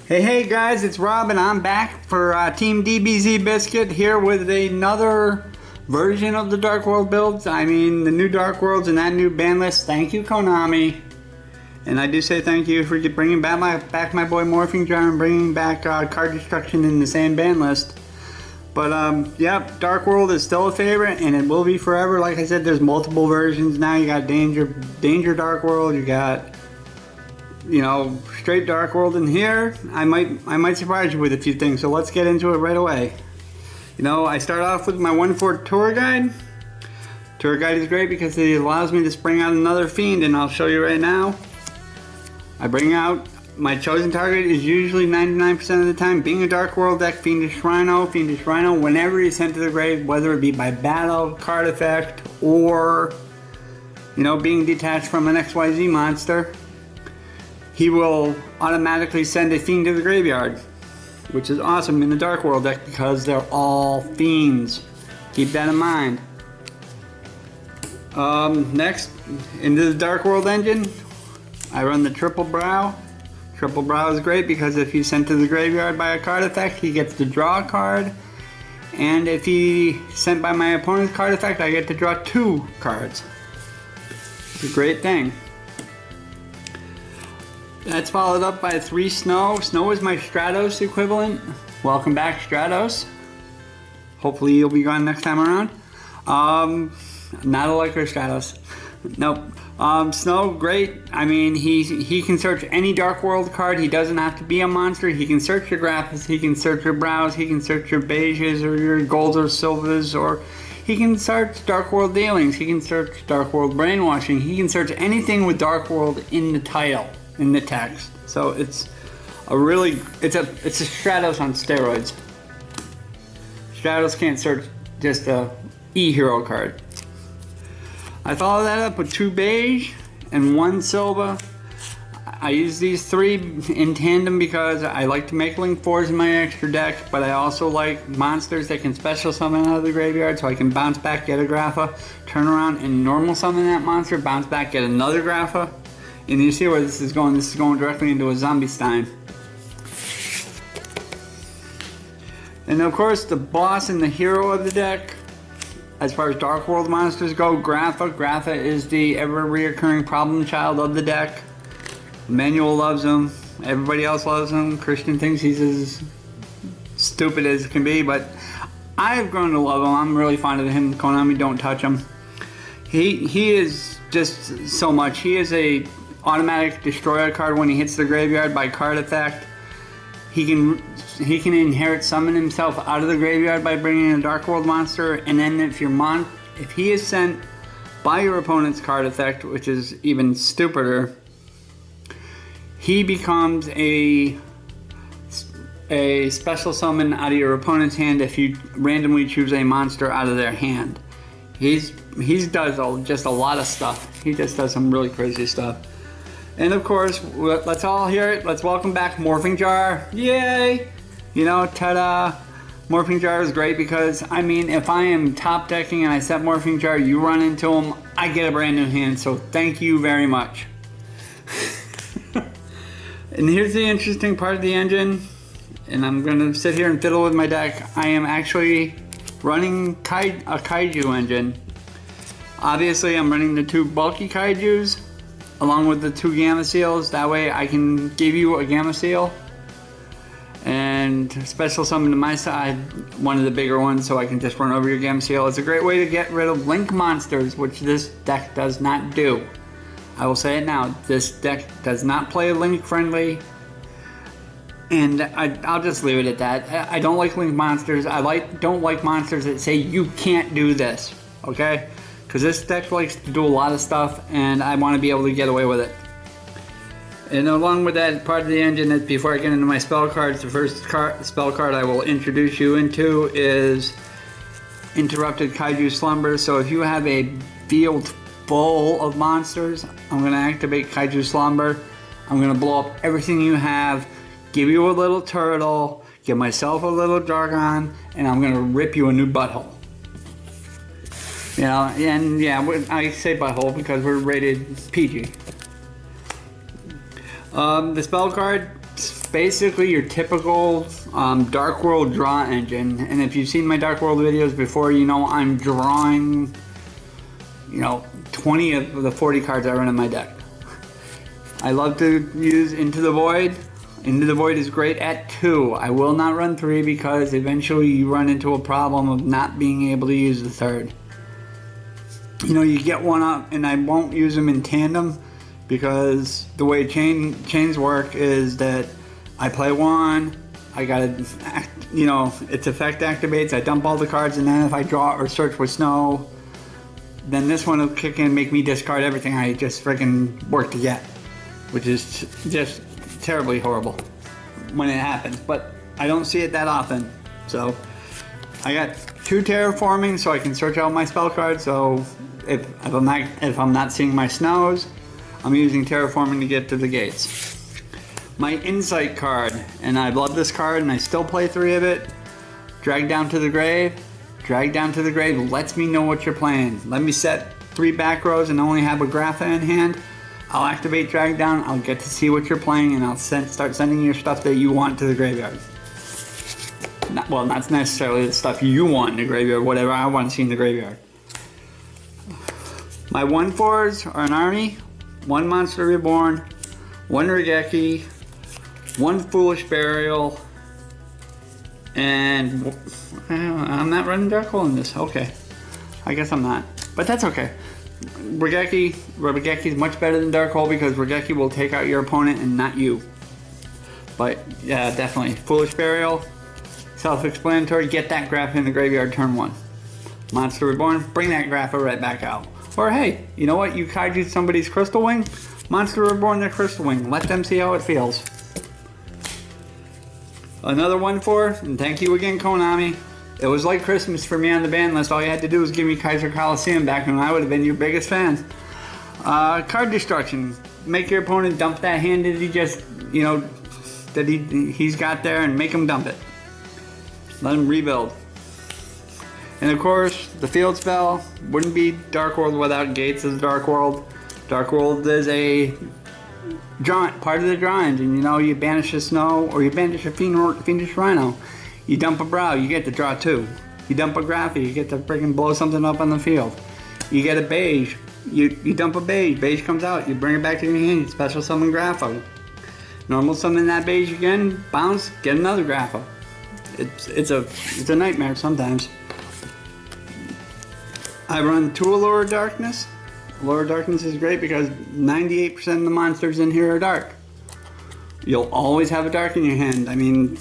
Hey guys, it's Rob and I'm back for Team DBZ Biscuit here with another version of the Dark World builds. I mean the new Dark Worlds and that new ban list. Thank you, Konami. And I do say thank you for bringing back my boy Morphing Jar and bringing back Card Destruction in the same ban list. But yep, Dark World is still a favorite and it will be forever. Like I said, there's multiple versions now. You got Danger Dark World, you got, you know, straight Dark World. In here I might surprise you with a few things, so let's get into it right away. You know, I start off with my 1/4 tour guide. Tour guide is great because it allows me to bring out another fiend, and I'll show you right now. I bring out my chosen target is usually 99% of the time being a Dark World deck, Fiendish Rhino. Fiendish Rhino, whenever he's sent to the grave, whether it be by battle, card effect, or, you know, being detached from an XYZ monster, he will automatically send a fiend to the graveyard, which is awesome in the Dark World deck because they're all fiends. Keep that in mind. Next, into the Dark World engine, I run the Triple Brow. Triple Brow is great because if he's sent to the graveyard by a card effect, he gets to draw a card. And if he's sent by my opponent's card effect, I get to draw 2 cards. It's a great thing. That's followed up by 3 Snow. Snow is my Stratos equivalent. Welcome back, Stratos. Hopefully you'll be gone next time around. Not a liker Stratos. Nope. Snow, great. I mean, he can search any Dark World card. He doesn't have to be a monster. He can search your Graphs, he can search your Brows, he can search your Beiges or your Golds or Silvers, or he can search Dark World Dealings, he can search Dark World Brainwashing, he can search anything with Dark World in the title, in the text. So it's a Stratos on steroids. Stratos can't search just a E-Hero card. I follow that up with 2 Beige and 1 Silver. I use these 3 in tandem because I like to make Link 4s in my extra deck, but I also like monsters that can special summon out of the graveyard, so I can bounce back, get a Grapha, turn around and normal summon that monster, bounce back, get another Grapha. And you see where this is going. This is going directly into a Zombie Stein. And of course, the boss and the hero of the deck, as far as Dark World monsters go, Grapha. Grapha is the ever-reoccurring problem child of the deck. Manuel loves him. Everybody else loves him. Christian thinks he's as stupid as can be, but I've grown to love him. I'm really fond of him. Konami, don't touch him. He is just so much. He is a automatic destroyer card when he hits the graveyard by card effect. He can inherit summon himself out of the graveyard by bringing a Dark World monster, and then if he is sent by your opponent's card effect, which is even stupider, he becomes a special summon out of your opponent's hand if you randomly choose a monster out of their hand. He does just a lot of stuff. He just does some really crazy stuff. And of course, let's all hear it. Let's welcome back Morphing Jar. Yay! You know, ta-da! Morphing Jar is great because, I mean, if I am top decking and I set Morphing Jar, you run into him, I get a brand new hand, so thank you very much. And here's the interesting part of the engine, and I'm going to sit here and fiddle with my deck. I am actually running a Kaiju engine. Obviously, I'm running the 2 bulky Kaijus, along with the 2 Gamma Seals. That way I can give you a Gamma Seal and special summon to my side one of the bigger ones so I can just run over your Gamma Seal. It's a great way to get rid of Link monsters, which this deck does not do. I will say it now, this deck does not play Link friendly, and I'll just leave it at that. I don't like Link monsters. Don't like monsters that say you can't do this, okay? Because this deck likes to do a lot of stuff, and I want to be able to get away with it. And along with that part of the engine, before I get into my spell cards, the first spell card I will introduce you into is Interrupted Kaiju Slumber. So if you have a field full of monsters, I'm going to activate Kaiju Slumber. I'm going to blow up everything you have, give you a little turtle, give myself a little Jargon, and I'm going to rip you a new butthole. You know, and yeah, I say butthole because we're rated PG. The spell card, basically your typical Dark World draw engine. And if you've seen my Dark World videos before, you know I'm drawing, 20 of the 40 cards I run in my deck. I love to use Into the Void. Into the Void is great at 2. I will not run 3 because eventually you run into a problem of not being able to use the 3rd. You get one up, and I won't use them in tandem because the way chains work is that I play one, I gotta, its effect activates, I dump all the cards, and then if I draw or search with snow, then this one will kick in and make me discard everything I just freaking worked to get, which is just terribly horrible when it happens, but I don't see it that often. So I got 2 terraforming so I can search out my spell cards. So if I'm not seeing my snows, I'm using terraforming to get to the gates. My insight card, and I love this card and I still play 3 of it. Drag down to the grave. Drag down to the grave lets me know what you're playing. Let me set 3 back rows and only have a Grapha in hand. I'll activate drag down, I'll get to see what you're playing, and I'll start sending your stuff that you want to the graveyard. Not necessarily the stuff you want in the graveyard, whatever I want to see in the graveyard. My 1/4s are an army, 1 Monster Reborn, 1 Regeki, 1 Foolish Burial, and I'm not running Dark Hole in this. Okay, I guess I'm not, but that's okay. Regeki is much better than Dark Hole because Regeki will take out your opponent and not you. But yeah, definitely. Foolish Burial, self-explanatory. Get that Grapha in the graveyard turn 1. Monster Reborn, bring that Grapha right back out. Or hey, you know what? You Kaiju somebody's Crystal Wing, Monster Reborn their Crystal Wing. Let them see how it feels. Another 1/4, and thank you again, Konami. It was like Christmas for me on the ban list. All you had to do was give me Kaiser Coliseum back and I would have been your biggest fan. Card destruction. Make your opponent dump that hand that he just, that he's got there, and make him dump it. Let him rebuild. And of course, the field spell wouldn't be Dark World without Gates as Dark World. Dark World is a part of the draw engine. You banish a snow or you banish a Fiendish Rhino. You dump a Brow, you get to draw 2. You dump a Grapha, you get to freaking blow something up on the field. You get a Beige, you dump a Beige comes out, you bring it back to your hand, you special summon Grapha. Normal summon that Beige again, bounce, get another Grapha. It's a nightmare sometimes. I run 2 Allure of Darkness. Allure of Darkness is great because 98% of the monsters in here are dark. You'll always have a dark in your hand. I mean,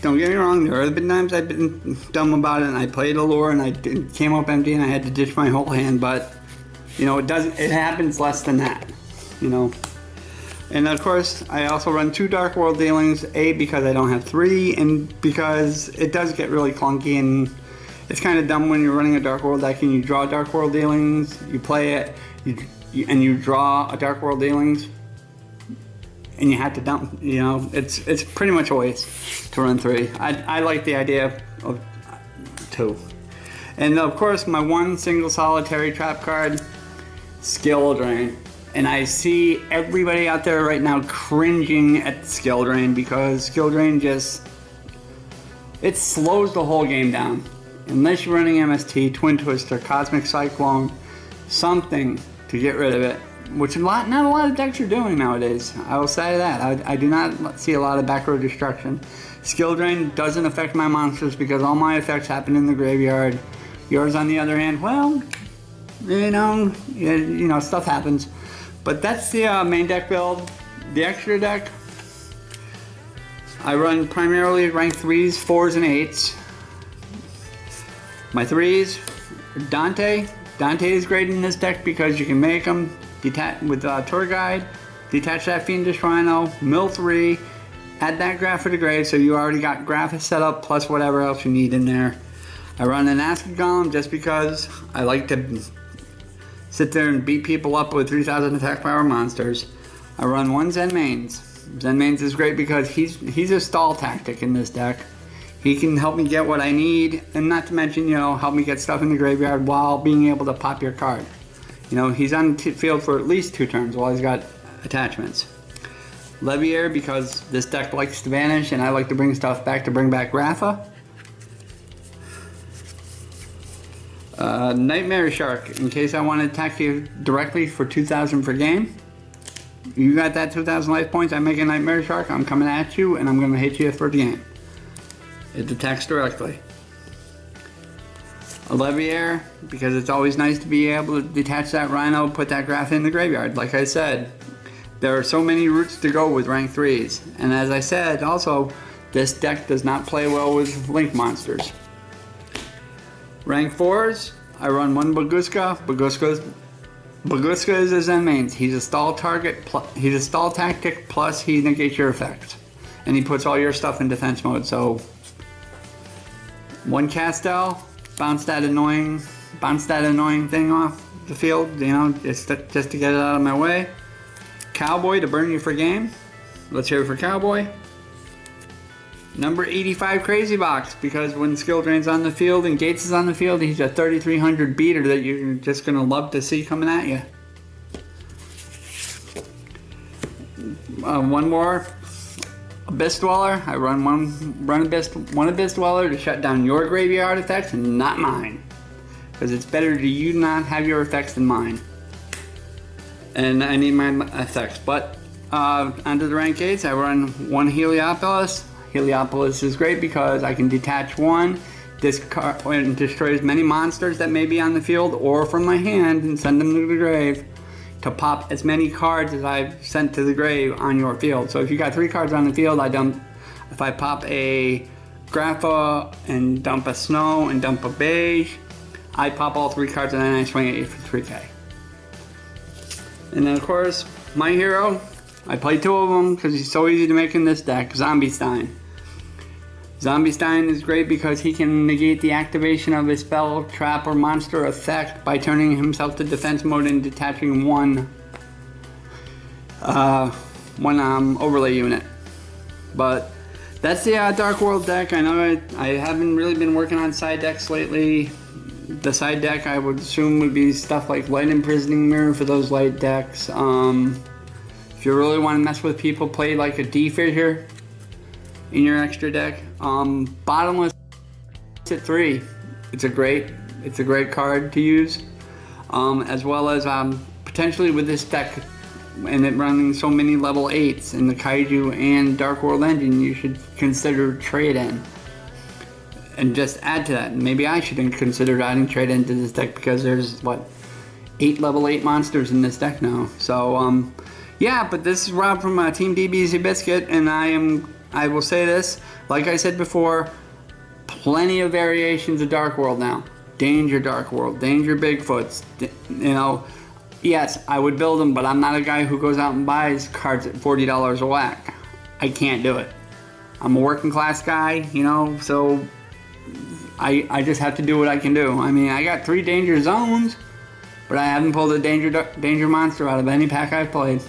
don't get me wrong, there have been times I've been dumb about it and I played Allure and I came up empty and I had to ditch my whole hand, but it happens less than that, And of course, I also run 2 Dark World Dealings, A, because I don't have 3, and because it does get really clunky and it's kind of dumb when you're running a Dark World deck and you draw Dark World Dealings, you play it, and you draw a Dark World Dealings, and you have to dump, it's pretty much a waste to run 3. I like the idea of 2. And of course, my 1 single solitary trap card, Skill Drain. And I see everybody out there right now cringing at Skill Drain because Skill Drain it slows the whole game down. Unless you're running MST, Twin Twister, Cosmic Cyclone, something to get rid of it. Which not a lot of decks are doing nowadays. I will say that. I do not see a lot of back row destruction. Skill Drain doesn't affect my monsters because all my effects happen in the graveyard. Yours, on the other hand, well, stuff happens. But that's the main deck build. The extra deck, I run primarily rank 3s, 4s, and 8s. My 3s, Dante. Dante is great in this deck because you can make them with Tour Guide, detach that Fiendish Rhino, mill 3, add that Grapha to the grave, so you already got Grapha set up plus whatever else you need in there. I run an Acid Golem just because I like to sit there and beat people up with 3,000 attack power monsters. I run 1 Zen Mains. Zen Mains is great because he's a stall tactic in this deck. He can help me get what I need, and not to mention, help me get stuff in the graveyard while being able to pop your card. He's on the field for at least 2 turns while he's got attachments. Levier, because this deck likes to vanish and I like to bring stuff back to bring back Rafa. Nightmare Shark, in case I want to attack you directly for 2,000 per game. You got that 2,000 life points, I make a Nightmare Shark, I'm coming at you and I'm going to hit you for the game. It attacks directly. A Levier, because it's always nice to be able to detach that Rhino, put that Graph in the graveyard. Like I said, there are so many routes to go with rank 3s. And as I said, also, this deck does not play well with Link monsters. Rank 4s, I run one Baguska. Baguska is his end mains. He's a stall target, he's a stall tactic, plus he negates your effect. And he puts all your stuff in defense mode, so... One Castel, bounce that annoying thing off the field, you know, just to get it out of my way. Cowboy to burn you for game. Let's hear it for Cowboy. Number 85 Crazy Box, because when Skill Drain's on the field and Gates is on the field, he's a 3,300 beater that you're just going to love to see coming at you. One more. Abyss Dweller. I run one Abyss Dweller to shut down your graveyard effects and not mine. Because it's better to you not have your effects than mine. And I need my effects. But onto the rank 8s, I run one Heliopolis. Heliopolis is great because I can detach one, discard and destroy as many monsters that may be on the field or from my hand and send them to the grave to pop as many cards as I've sent to the grave on your field. So if you got 3 cards on the field, if I pop a Grapha and dump a Snow and dump a Beige, I pop all 3 cards and then I swing at you for 3k. And then of course, my hero, I play 2 of them because he's so easy to make in this deck, Zombie Stein. Zombie Stein is great because he can negate the activation of a spell, trap, or monster effect by turning himself to defense mode and detaching one overlay unit. But that's the Dark World deck. I know I haven't really been working on side decks lately. The side deck I would assume would be stuff like Light Imprisoning Mirror for those light decks. If you really want to mess with people, play like a D-Fissure in your extra deck. Bottomless at 3. It's a great card to use. As well as potentially with this deck and it running so many level 8s in the Kaiju and Dark World engine, you should consider Trade-In. And just add to that. Maybe I should consider adding Trade-In to this deck because there's what, 8 level 8 monsters in this deck now. So yeah, but this is Rob from Team DBZ Biscuit, and I will say this, like I said before, plenty of variations of Dark World now. Danger Dark World, Danger Bigfoots, you know. Yes, I would build them, but I'm not a guy who goes out and buys cards at $40 a whack. I can't do it. I'm a working class guy, you know, so I just have to do what I can do. I mean, I got 3 Danger Zones, but I haven't pulled a Danger Monster out of any pack I've played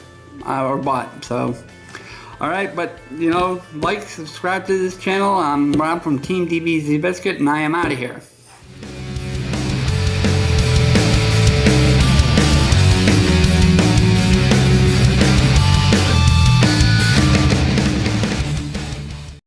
or bought, so. Alright, but, you know, like, subscribe to this channel. I'm Rob from Team DBZ Biscuit, and I am out of here.